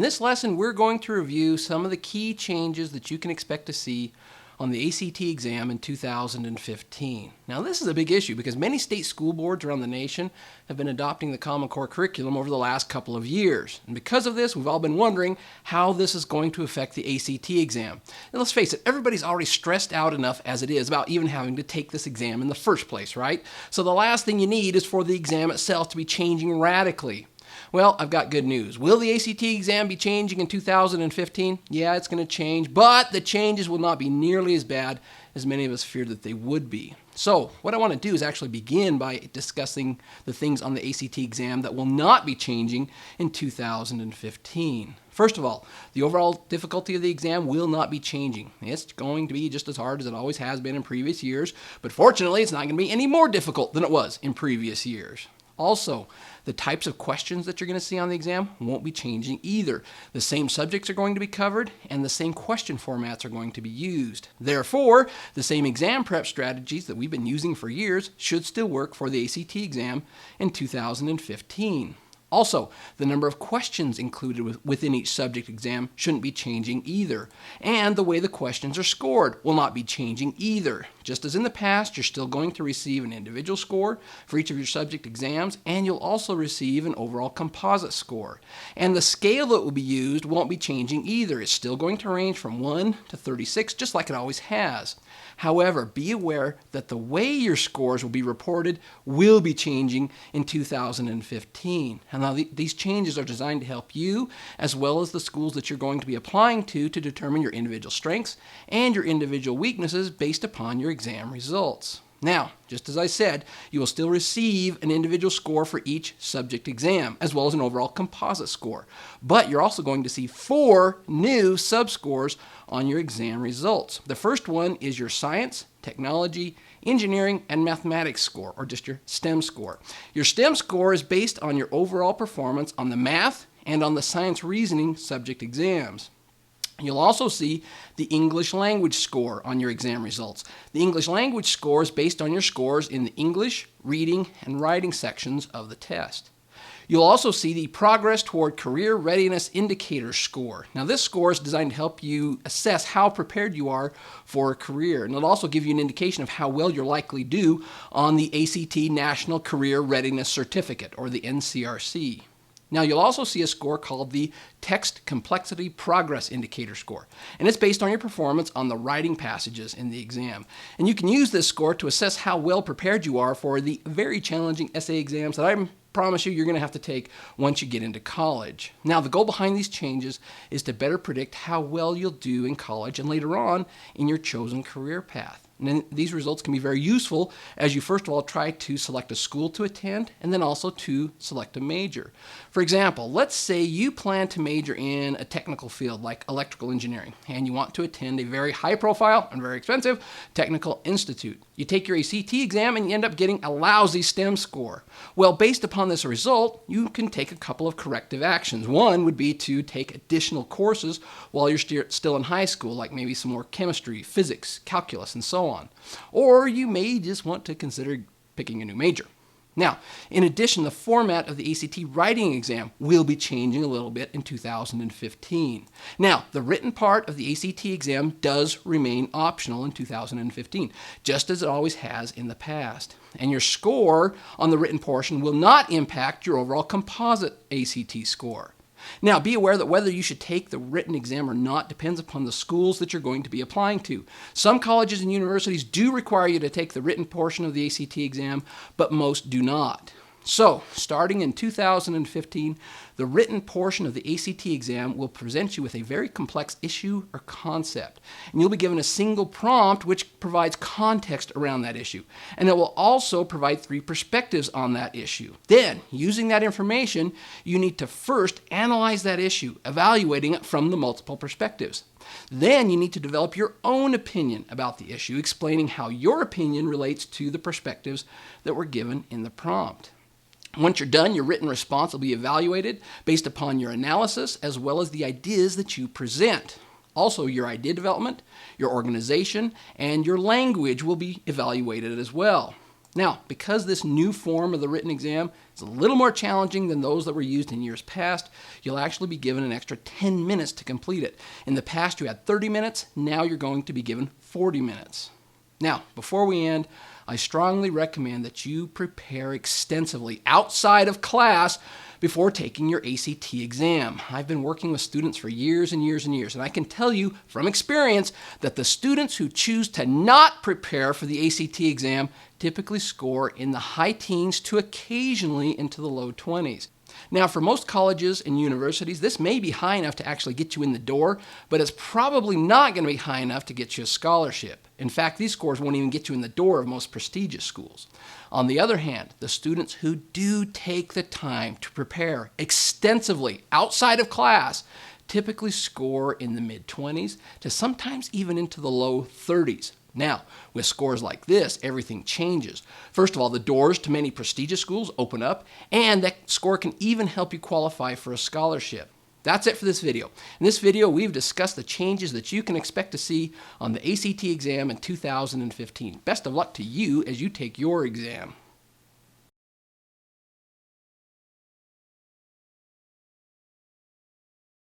this lesson, we're going to review some of the key changes that you can expect to see on the ACT exam in 2015. Now, this is a big issue because many state school boards around the nation have been adopting the Common Core curriculum over the last couple of years. And because of this, we've all been wondering how this is going to affect the ACT exam. And let's face it, everybody's already stressed out enough as it is about even having to take this exam in the first place, right? So the last thing you need is for the exam itself to be changing radically. Well, I've got good news. Will the ACT exam be changing in 2015? Yeah, it's going to change, but the changes will not be nearly as bad as many of us feared that they would be. So what I want to do is actually begin by discussing the things on the ACT exam that will not be changing in 2015. First of all, the overall difficulty of the exam will not be changing. It's going to be just as hard as it always has been in previous years, but fortunately it's not going to be any more difficult than it was in previous years. Also, the types of questions that you're going to see on the exam won't be changing either. The same subjects are going to be covered and the same question formats are going to be used. Therefore, the same exam prep strategies that we've been using for years should still work for the ACT exam in 2015. Also, the number of questions included within each subject exam shouldn't be changing either. And the way the questions are scored will not be changing either. Just as in the past, you're still going to receive an individual score for each of your subject exams, and you'll also receive an overall composite score. And the scale that will be used won't be changing either. It's still going to range from 1 to 36, just like it always has. However, be aware that the way your scores will be reported will be changing in 2015. And now these changes are designed to help you, as well as the schools that you're going to be applying to determine your individual strengths and your individual weaknesses based upon your exam results. Now, just as I said, you will still receive an individual score for each subject exam, as well as an overall composite score. But you're also going to see 4 new subscores on your exam results. The first one is your science, technology, engineering, and mathematics score, or just your STEM score. Your STEM score is based on your overall performance on the math and on the science reasoning subject exams. You'll also see the English language score on your exam results. The English language score is based on your scores in the English, reading, and writing sections of the test. You'll also see the Progress Toward Career Readiness Indicator score. Now, this score is designed to help you assess how prepared you are for a career, and it'll also give you an indication of how well you're likely to do on the ACT National Career Readiness Certificate, or the NCRC. Now, you'll also see a score called the Text Complexity Progress Indicator score, and it's based on your performance on the writing passages in the exam. And you can use this score to assess how well prepared you are for the very challenging essay exams that I promise you're going to have to take once you get into college. Now, the goal behind these changes is to better predict how well you'll do in college and later on in your chosen career path. And then these results can be very useful as you first of all try to select a school to attend and then also to select a major. For example, let's say you plan to major in a technical field like electrical engineering and you want to attend a very high profile and very expensive technical institute. You take your ACT exam and you end up getting a lousy STEM score. Well, based upon this result, you can take a couple of corrective actions. One would be to take additional courses while you're still in high school, like maybe some more chemistry, physics, calculus, and so on. Or you may just want to consider picking a new major. Now, in addition, the format of the ACT writing exam will be changing a little bit in 2015. Now, the written part of the ACT exam does remain optional in 2015, just as it always has in the past. And your score on the written portion will not impact your overall composite ACT score. Now, be aware that whether you should take the written exam or not depends upon the schools that you're going to be applying to. Some colleges and universities do require you to take the written portion of the ACT exam, but most do not. So, starting in 2015, the written portion of the ACT exam will present you with a very complex issue or concept. And you'll be given a single prompt which provides context around that issue. And it will also provide 3 perspectives on that issue. Then, using that information, you need to first analyze that issue, evaluating it from the multiple perspectives. Then you need to develop your own opinion about the issue, explaining how your opinion relates to the perspectives that were given in the prompt. Once you're done, your written response will be evaluated based upon your analysis as well as the ideas that you present. Also, your idea development, your organization, and your language will be evaluated as well. Now, because this new form of the written exam is a little more challenging than those that were used in years past, you'll actually be given an extra 10 minutes to complete it. In the past, you had 30 minutes. Now you're going to be given 40 minutes. Now, before we end, I strongly recommend that you prepare extensively outside of class before taking your ACT exam. I've been working with students for years and years and years, and I can tell you from experience that the students who choose to not prepare for the ACT exam typically score in the high teens to occasionally into the low 20s. Now, for most colleges and universities, this may be high enough to actually get you in the door, but it's probably not going to be high enough to get you a scholarship. In fact, these scores won't even get you in the door of most prestigious schools. On the other hand, the students who do take the time to prepare extensively outside of class typically score in the mid-20s to sometimes even into the low 30s. Now, with scores like this, everything changes. First of all, the doors to many prestigious schools open up, and that score can even help you qualify for a scholarship. That's it for this video. In this video, we've discussed the changes that you can expect to see on the ACT exam in 2015. Best of luck to you as you take your exam.